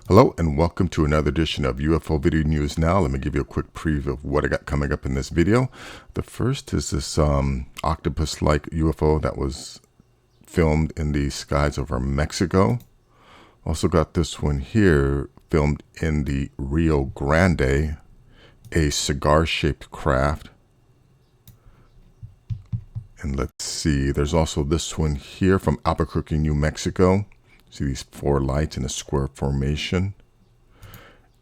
Hello and welcome to another edition of UFO Video News Now. Let me give you a quick preview of what I got coming up in this video. The first is this octopus-like UFO that was filmed in the skies over Mexico. Also got this one here filmed in the Rio Grande, a cigar-shaped craft. And let's see, there's also this one here from Albuquerque, New Mexico. See these four lights in a square formation.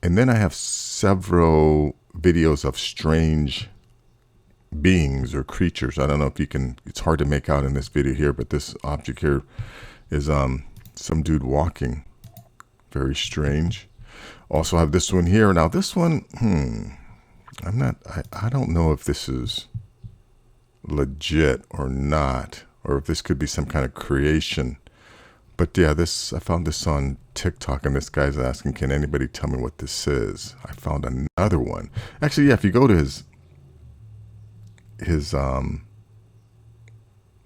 And then I have several videos of strange beings or creatures. I don't know if you can, it's hard to make out in this video here, but this object here is some dude walking. Very strange. Also have this one here. Now this one, I don't know if this is legit or not, or if this could be some kind of creation. But yeah, I found this on TikTok, and this guy's asking, can anybody tell me what this is? I found another one. Actually, yeah, if you go to his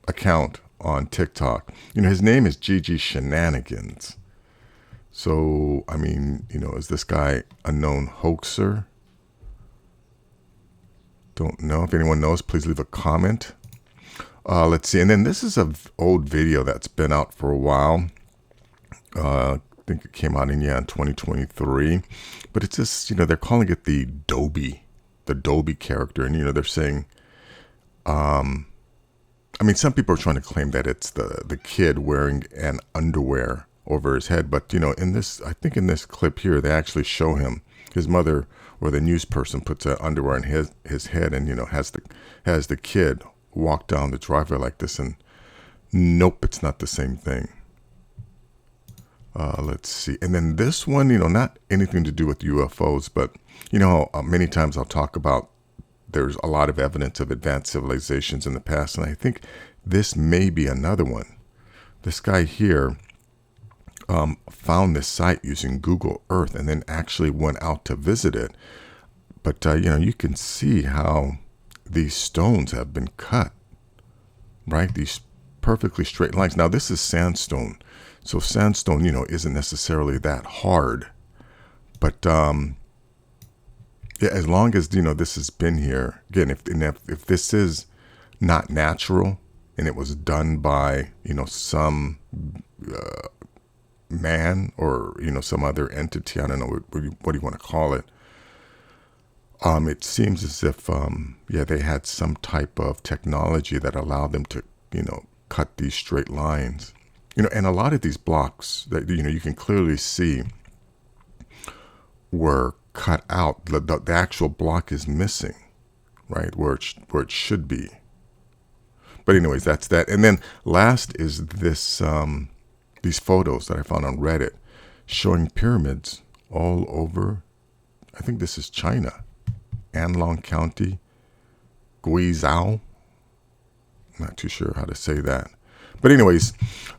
account on TikTok, his name is GG Shenanigans. So, I mean, is this guy a known hoaxer? Don't know. If anyone knows, please leave a comment. Let's see. And then this is an old video that's been out for a while. I think it came out in 2023. But it's just, they're calling it the Dobby character. And, they're saying, some people are trying to claim that it's the kid wearing an underwear over his head. But, in this clip here, they actually show him, his mother or the news person puts an underwear on his head and, has the kid walk down the driveway like this, and nope, it's not the same thing. Let's see. And then this one, not anything to do with UFOs, but many times I'll talk about there's a lot of evidence of advanced civilizations in the past, and I think this may be another one. This guy here found this site using Google Earth and then actually went out to visit it. But you can see how these stones have been cut, right? These perfectly straight lines. Now this is sandstone. So sandstone, isn't necessarily that hard, but yeah, as long as, this has been here, again, if this is not natural and it was done by, some man or, some other entity, I don't know, what do you want to call it? It seems as if, they had some type of technology that allowed them to, cut these straight lines. And a lot of these blocks that, you can clearly see were cut out. The actual block is missing, right, where it should be. But anyways, that's that. And then last is this, these photos that I found on Reddit showing pyramids all over, I think this is China. Anlong County, Guizhou. I'm not too sure how to say that. But anyways,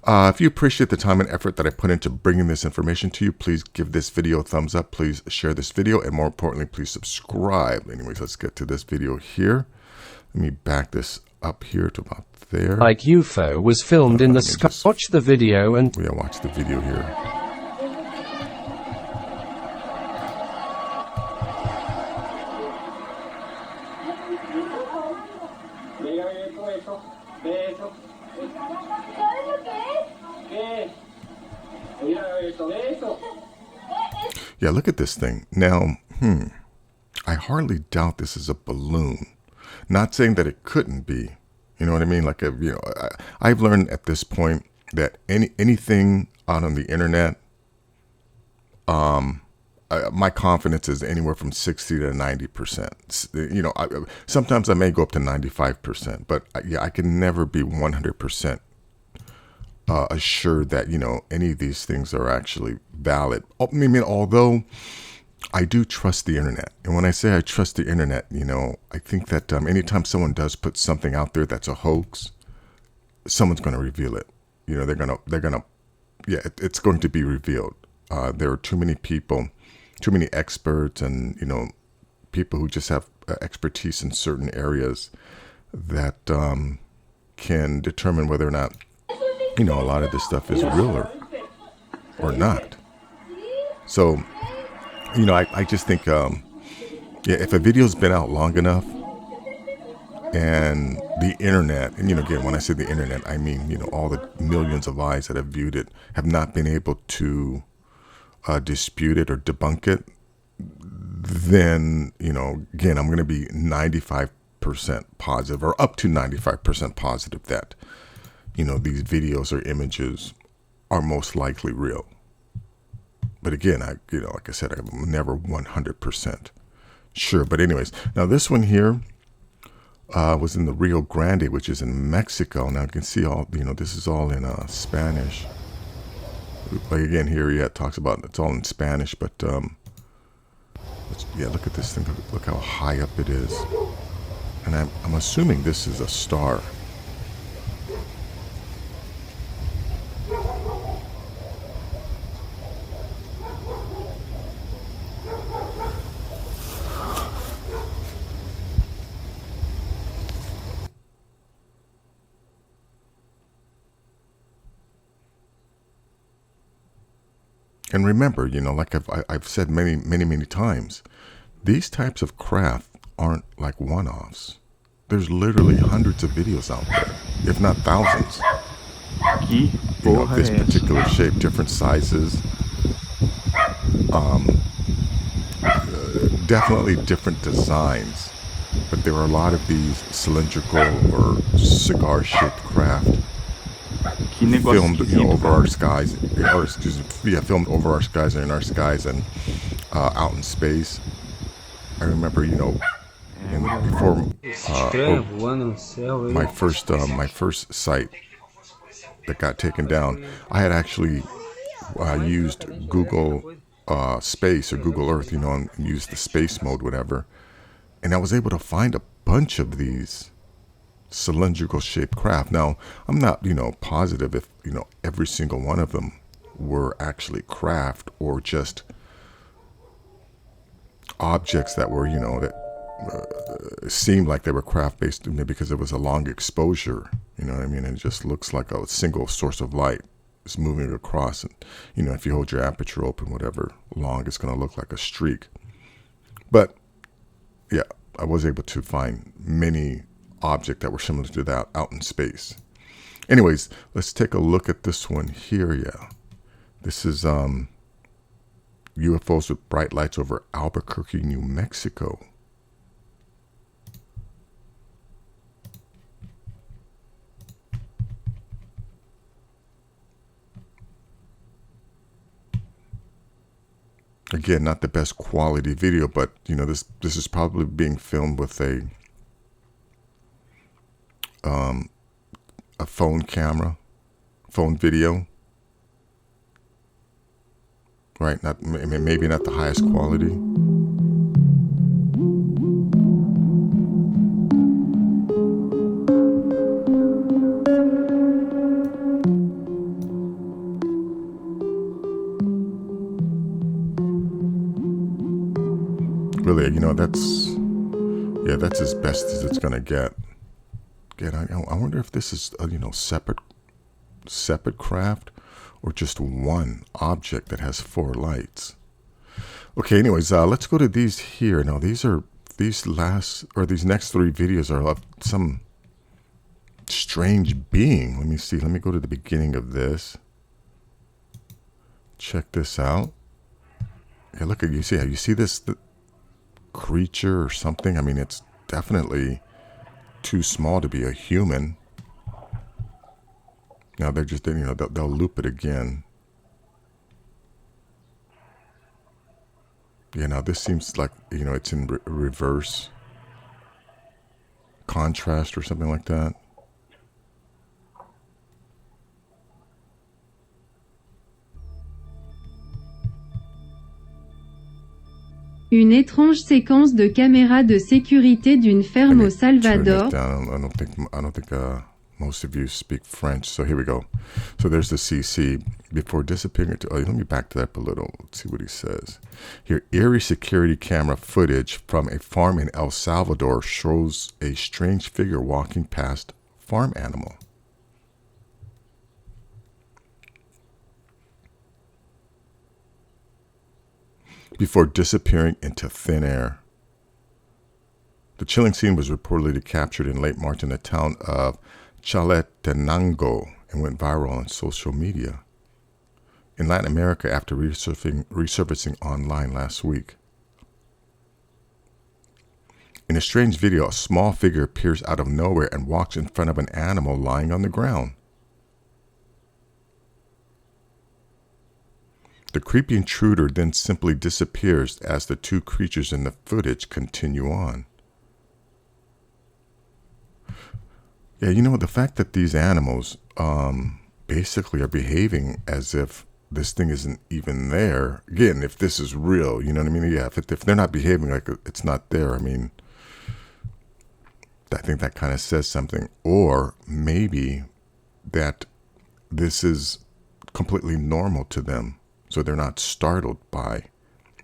if you appreciate the time and effort that I put into bringing this information to you, please give this video a thumbs up. Please share this video. And more importantly, please subscribe. Anyways, let's get to this video here. Let me back this up here to about there. Like UFO was filmed in the sky. Watch the video and... Yeah, watch the video here. Yeah, look at this thing. Now, I hardly doubt this is a balloon. Not saying that it couldn't be. You know what I mean? Like, I've learned at this point that anything out on the internet, my confidence is anywhere from 60 to 90%. Sometimes I may go up to 95%, but I can never be 100% assured that, any of these things are actually valid. Although I do trust the internet. And when I say I trust the internet, I think that anytime someone does put something out there that's a hoax, someone's going to reveal it. It's going to be revealed. There are too many people, too many experts, and, people who just have expertise in certain areas that can determine whether or not, a lot of this stuff is real or not. So, I just think, if a video's been out long enough, and the internet, and again, when I say the internet, I mean, all the millions of eyes that have viewed it have not been able to dispute it or debunk it, then, again, I'm going to be 95% positive, or up to 95% positive that, these videos or images are most likely real. But again, like I said, I'm never 100% sure. But anyways, now this one here was in the Rio Grande, which is in Mexico. Now you can see all, this is all in Spanish. Like again, here, it talks about, it's all in Spanish, but look at this thing. Look how high up it is. And I'm assuming this is a star. And remember, like I've said many times, these types of craft aren't like one-offs. There's literally hundreds of videos out there, if not thousands. This particular shape, different sizes, definitely different designs. But there are a lot of these cylindrical or cigar-shaped craft filmed, over our skies, or filmed over our skies and in our skies and out in space. I remember, before my first site that got taken down, I had actually used Google Space or Google Earth, and used the space mode, whatever, and I was able to find a bunch of these cylindrical shaped craft. Now, I'm not, positive if, every single one of them were actually craft or just objects that were, that seemed like they were craft based, because it was a long exposure, you know what I mean? It just looks like a single source of light is moving across. And, if you hold your aperture open, whatever long, it's going to look like a streak. But yeah, I was able to find many object that were similar to that out in space. Anyways, let's take a look at this one here. Yeah, this is UFOs with bright lights over Albuquerque, New Mexico. Again, not the best quality video, but this is probably being filmed with a phone camera, phone video, right? Maybe not the highest quality. Really, that's as best as it's gonna get. Again, I wonder if this is a separate craft, or just one object that has 4 lights. Okay, anyways, let's go to these here. Now, these next 3 videos are of some strange being. Let me see. Let me go to the beginning of this. Check this out. Yeah, look at you. See this creature or something? I mean, it's definitely too small to be a human. Now they're just, they'll loop it again. Yeah, now this seems like, it's in reverse contrast or something like that. Une étrange séquence de caméras de sécurité d'une ferme au Salvador. I don't think most of you speak French, so here we go. So there's the CC before disappearing. Let me back that up a little. Let's see what he says. Here, eerie security camera footage from a farm in El Salvador shows a strange figure walking past farm animal. before disappearing into thin air. The chilling scene was reportedly captured in late March in the town of Chalatenango and went viral on social media in Latin America after resurfacing online last week. In a strange video, a small figure appears out of nowhere and walks in front of an animal lying on the ground. The creepy intruder then simply disappears as the two creatures in the footage continue on. Yeah, you know, the fact that these animals basically are behaving as if this thing isn't even there. Again, if this is real, you know what I mean? Yeah, if they're not behaving like it's not there, I mean, I think that kind of says something. Or maybe that this is completely normal to them, so they're not startled by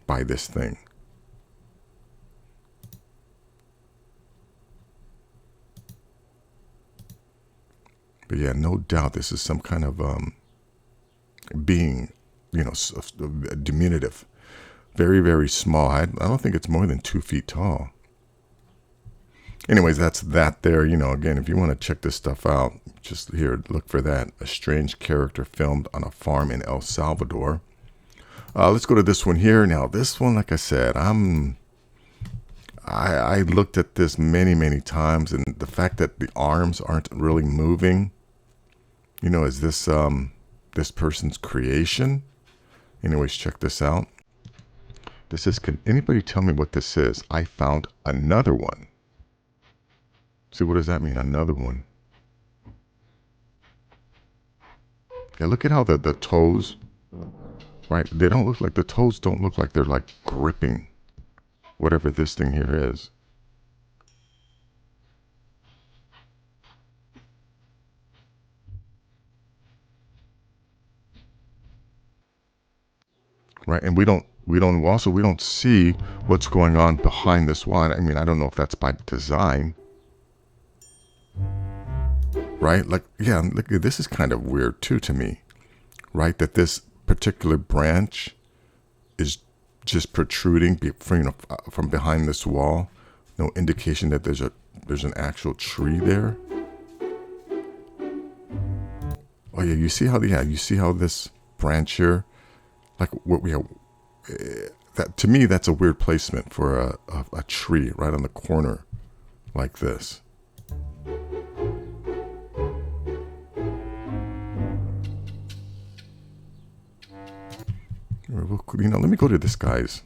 this thing. But yeah, no doubt this is some kind of being, you know, diminutive. Very, very small. I don't think it's more than 2 feet tall. Anyways, that's that there. You know, again, if you want to check this stuff out, just here, look for that. A strange character filmed on a farm in El Salvador. Let's go to this one here. Now, this one, like I said, I looked at this many, many times, and the fact that the arms aren't really moving, you know, is this this person's creation? Anyways, check this out. This is, can anybody tell me what this is? I found another one. See, what does that mean? Another one. Yeah, look at how the toes, right? They don't look like, the toes don't look like they're like gripping whatever this thing here is. Right, and we don't see what's going on behind this wall. I mean, I don't know if that's by design. Right? Like, yeah, look, this is kind of weird too to me. Right? That this particular branch is just protruding from behind this wall. No indication that there's an actual tree there. Oh yeah, you see how this branch here, like what we have, that to me that's a weird placement for a tree right on the corner like this. You know, let me go to this guy's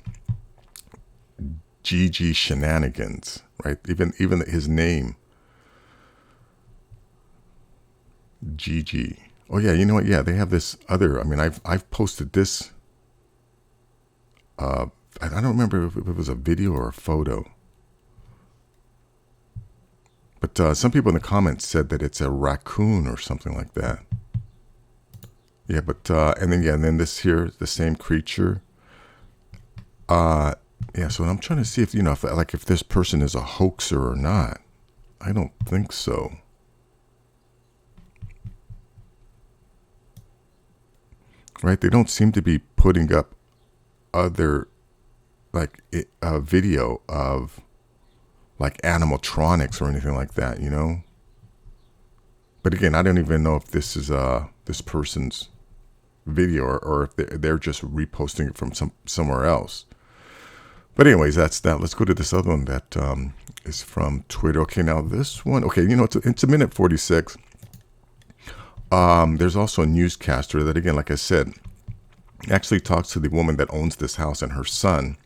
GG Shenanigans, right? Even his name, GG. Oh yeah, you know what? Yeah, they have this other. I mean, I've posted this. I don't remember if it was a video or a photo, but some people in the comments said that it's a raccoon or something like that. Yeah, but and then this here, the same creature. Yeah, so I'm trying to see if, you know, if this person is a hoaxer or not. I don't think so. Right? They don't seem to be putting up other, like, a video of, like, animatronics or anything like that, you know? But again, I don't even know if this is this person's video or if they're just reposting it from somewhere else. But anyways, that's that. Let's go to this other one that is from Twitter. Okay, now this one, okay, you know, it's a minute 46. There's also a newscaster that, again, like I said, actually talks to the woman that owns this house and her son,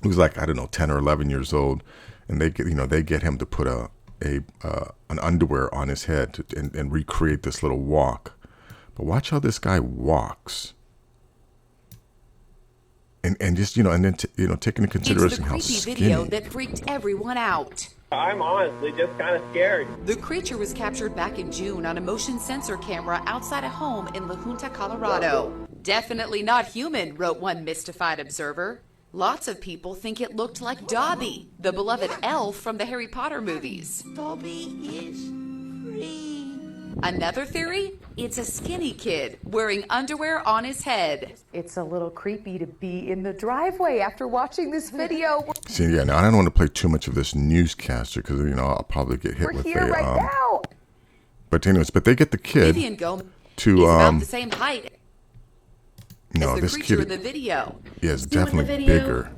who's like, I don't know, 10 or 11 years old, and they get him to put an underwear on his head and recreate this little walk. But watch how this guy walks. And just, you know, and then, take into consideration how skinny. It's the creepy video that freaked everyone out. I'm honestly just kind of scared. The creature was captured back in June on a motion sensor camera outside a home in La Junta, Colorado. Definitely not human, wrote one mystified observer. Lots of people think it looked like Dobby, the beloved elf from the Harry Potter movies. Dobby is free. Another theory? It's a skinny kid wearing underwear on his head. It's a little creepy to be in the driveway after watching this video. See, yeah, now I don't want to play too much of this newscaster because, I'll probably get hit with Here right now. But anyways, but they get the kid Vivian Gomez to, is about the same height no, as the this creature kid, in the video. yeah, is definitely bigger.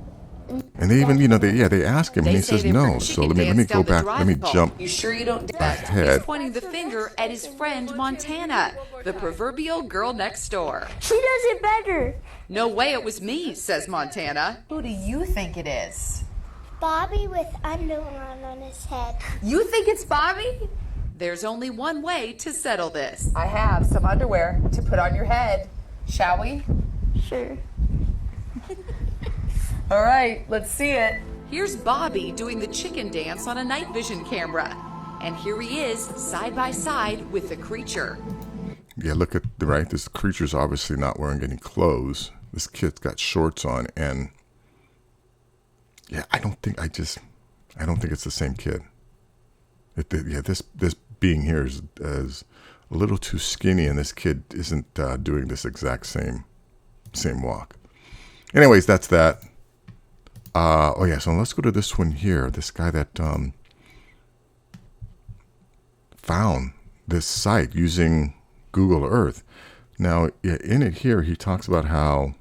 And they even, they ask him, and he says no. So let me go back. Let me jump You sure you don't ahead. He's pointing the finger at his friend Montana, the proverbial girl next door. She does it better. No way it was me, says Montana. Who do you think it is? Bobby with underwear on his head. You think it's Bobby? There's only one way to settle this. I have some underwear to put on your head. Shall we? Sure. All right, let's see it. Here's Bobby doing the chicken dance on a night vision camera. And here he is, side by side with the creature. Yeah, look at right. This creature's obviously not wearing any clothes. This kid's got shorts on, and yeah, I don't think it's the same kid. This being here is a little too skinny, and this kid isn't doing this exact same walk. Anyways, that's that. Oh yeah, so let's go to this one here. This guy that found this site using Google Earth. Now, yeah, in it here, he talks about how,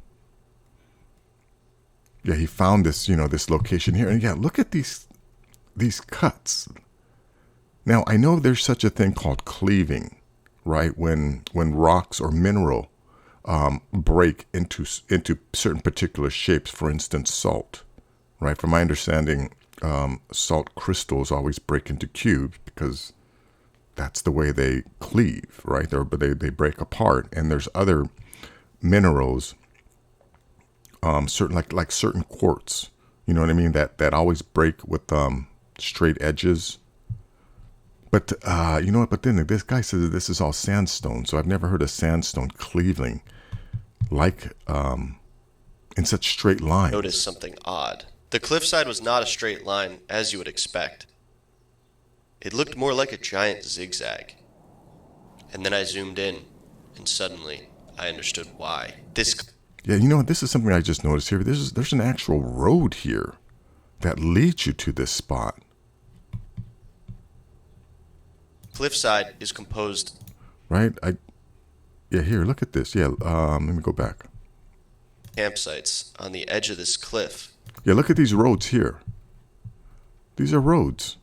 yeah, he found this, this location here, and yeah, look at these cuts. Now, I know there's such a thing called cleaving, right? When rocks or mineral break into certain particular shapes. For instance, salt. Right, from my understanding, salt crystals always break into cubes because that's the way they cleave, right? They break apart, and there's other minerals, certain like certain quartz, you know what I mean? That always break with straight edges. But you know what? But then this guy says that this is all sandstone, so I've never heard of sandstone cleaving like in such straight lines. Noticed something odd. The cliffside was not a straight line, as you would expect. It looked more like a giant zigzag. And then I zoomed in, and suddenly I understood why. Yeah, you know what? This is something I just noticed here. There's an actual road here that leads you to this spot. Cliffside is composed... Right? Yeah, here, look at this. Yeah, let me go back. Campsites on the edge of this cliff. Yeah, look at these roads here. These are roads.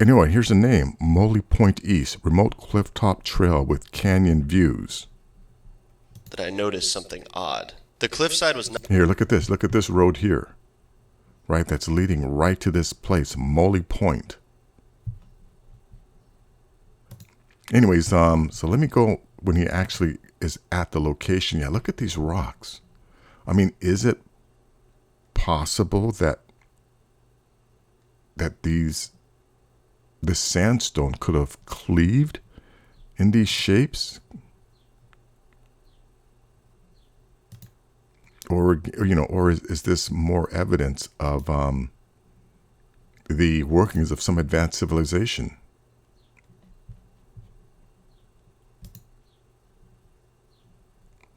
Anyway, here's a name. Molly Point East, remote clifftop trail with canyon views. That I noticed something odd. The cliffside was not... Here, look at this. Look at this road here. Right, that's leading right to this place, Molly Point. Anyways, so let me go when he actually is at the location. Yeah, look at these rocks. I mean, is it possible that this sandstone could have cleaved in these shapes? Or is this more evidence of the workings of some advanced civilization?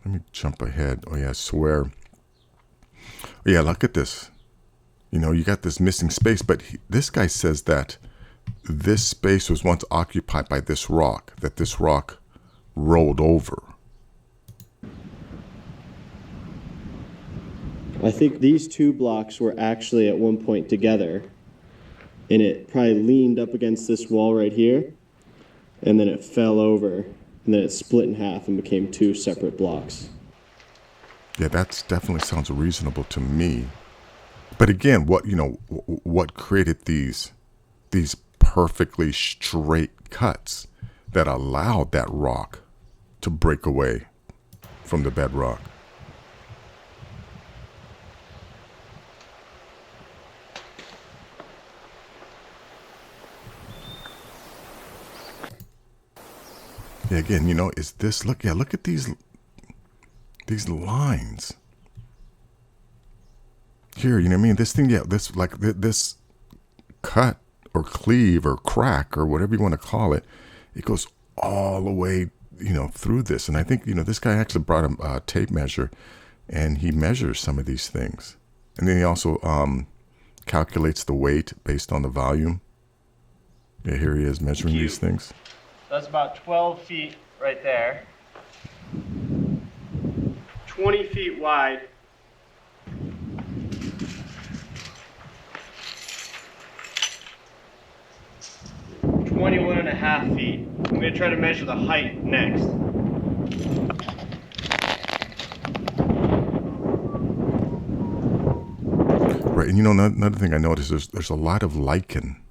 Let me jump ahead. Oh yeah, I swear. Oh yeah, look at this. You got this missing space, but this guy says that this space was once occupied by this rock, that this rock rolled over. I think these two blocks were actually at one point together, and it probably leaned up against this wall right here, and then it fell over, and then it split in half and became two separate blocks. Yeah, that definitely sounds reasonable to me. But again, what created these perfectly straight cuts that allowed that rock to break away from the bedrock? Yeah, again, is this, look at these lines here, you know what I mean? This thing, yeah, this cut or cleave or crack or whatever you want to call it, It goes all the way, through this. And I think, this guy actually brought a tape measure, and he measures some of these things. And then he also calculates the weight based on the volume. Yeah, here he is measuring these things. That's about 12 feet right there. 20 feet wide. 21.5 feet. I'm going to try to measure the height next. Right, and another thing I noticed is there's a lot of lichen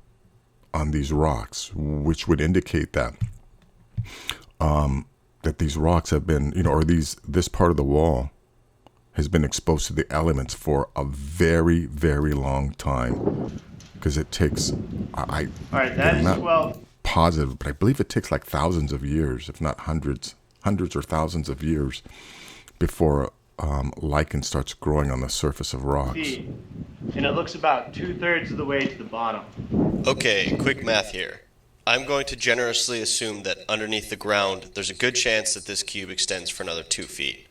on these rocks, which would indicate that that these rocks have been, or this part of the wall has been exposed to the elements for a very, very long time. Because it takes, All right, that is 12. Positive, but I believe it takes like thousands of years, if not hundreds or thousands of years, before lichen starts growing on the surface of rocks. Feet. And it looks about 2/3 of the way to the bottom. Okay, quick math here. I'm going to generously assume that underneath the ground, there's a good chance that this cube extends for another 2 feet.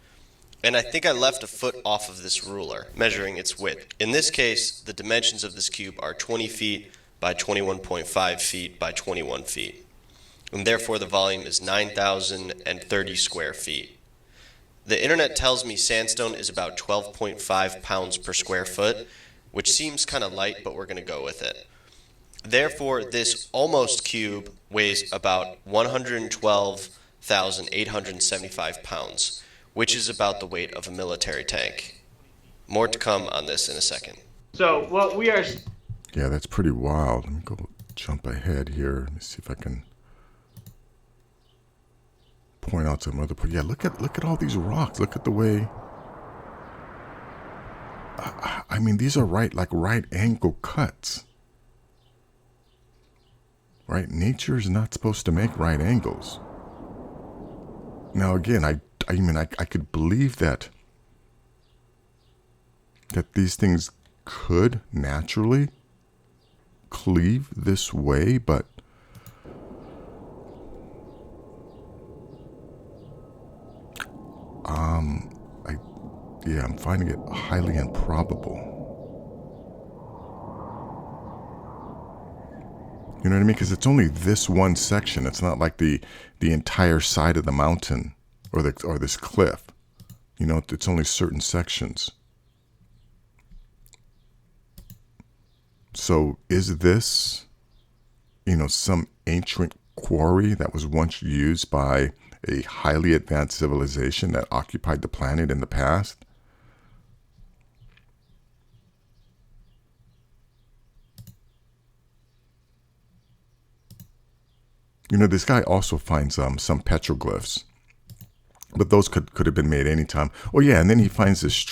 And I think I left a foot off of this ruler, measuring its width. In this case, the dimensions of this cube are 20 feet by 21.5 feet by 21 feet. And therefore the volume is 9,030 square feet. The internet tells me sandstone is about 12.5 pounds per square foot, which seems kind of light, but we're going to go with it. Therefore, this almost cube weighs about 112,875 pounds, which is about the weight of a military tank. More to come on this in a second. So what we are... Yeah, that's pretty wild. Let me go jump ahead here. Let me see if I can point out some other... Yeah, look at all these rocks. Look at the way... I mean, these are right angle cuts. Right? Nature is not supposed to make right angles. Now, again, I could believe that these things could naturally cleave this way, but I'm finding it highly improbable. You know what I mean? Because it's only this one section. It's not like the entire side of the mountain or this cliff. It's only certain sections. So is this, some ancient quarry that was once used by a highly advanced civilization that occupied the planet in the past? This guy also finds some petroglyphs, but those could have been made any time. Oh yeah, and then he finds this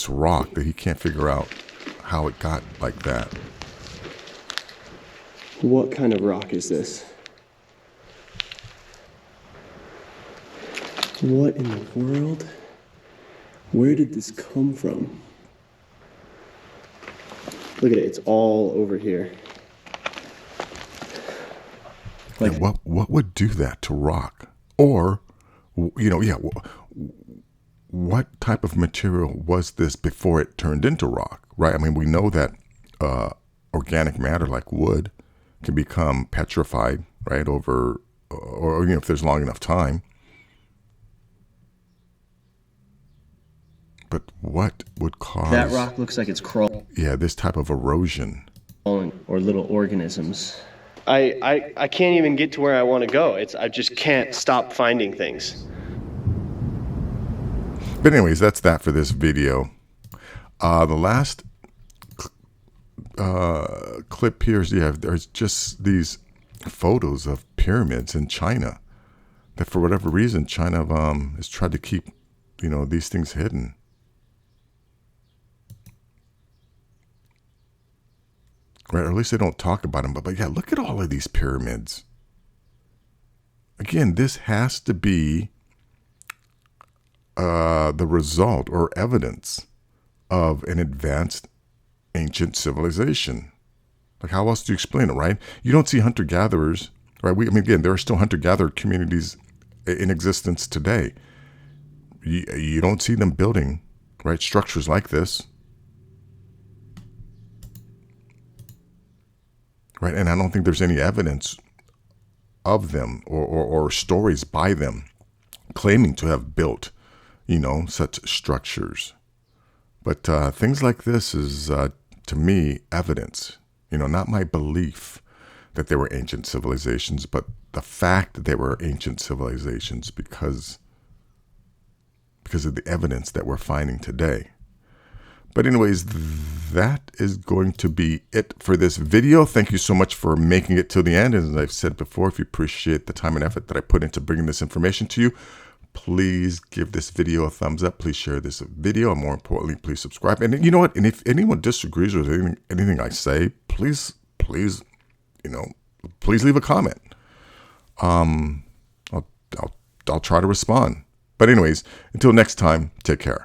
rock that he can't figure out how it got like that. What kind of rock is this? What in the world? Where did this come from? Look at it, it's all over here. Like, yeah, what would do that to rock? Or, what type of material was this before it turned into rock, right? I mean, we know that organic matter like wood can become petrified, right, over, or if there's long enough time. But what would cause... That rock looks like it's crawling. Yeah, this type of erosion. Or little organisms. I can't even get to where I want to go. I just can't stop finding things. But anyways, that's that for this video. The last clip here is, there's just these photos of pyramids in China that for whatever reason China has tried to keep, these things hidden. Right, or at least they don't talk about them. But yeah, look at all of these pyramids. Again, this has to be the result or evidence of an advanced ancient civilization. Like, how else do you explain it, right? You don't see hunter-gatherers right? I mean, again, there are still hunter-gatherer communities in existence today. You don't see them building, right, structures like this, right? And I don't think there's any evidence of them or stories by them claiming to have built, such structures. But things like this is, to me, evidence, not my belief that they were ancient civilizations, but the fact that they were ancient civilizations because of the evidence that we're finding today. But anyways, that is going to be it for this video. Thank you so much for making it till the end. As I've said before, if you appreciate the time and effort that I put into bringing this information to you, please give this video a thumbs up. Please share this video. And more importantly, please subscribe. And you know what? And if anyone disagrees with anything I say, please, please leave a comment. I'll try to respond. But anyways, until next time, take care.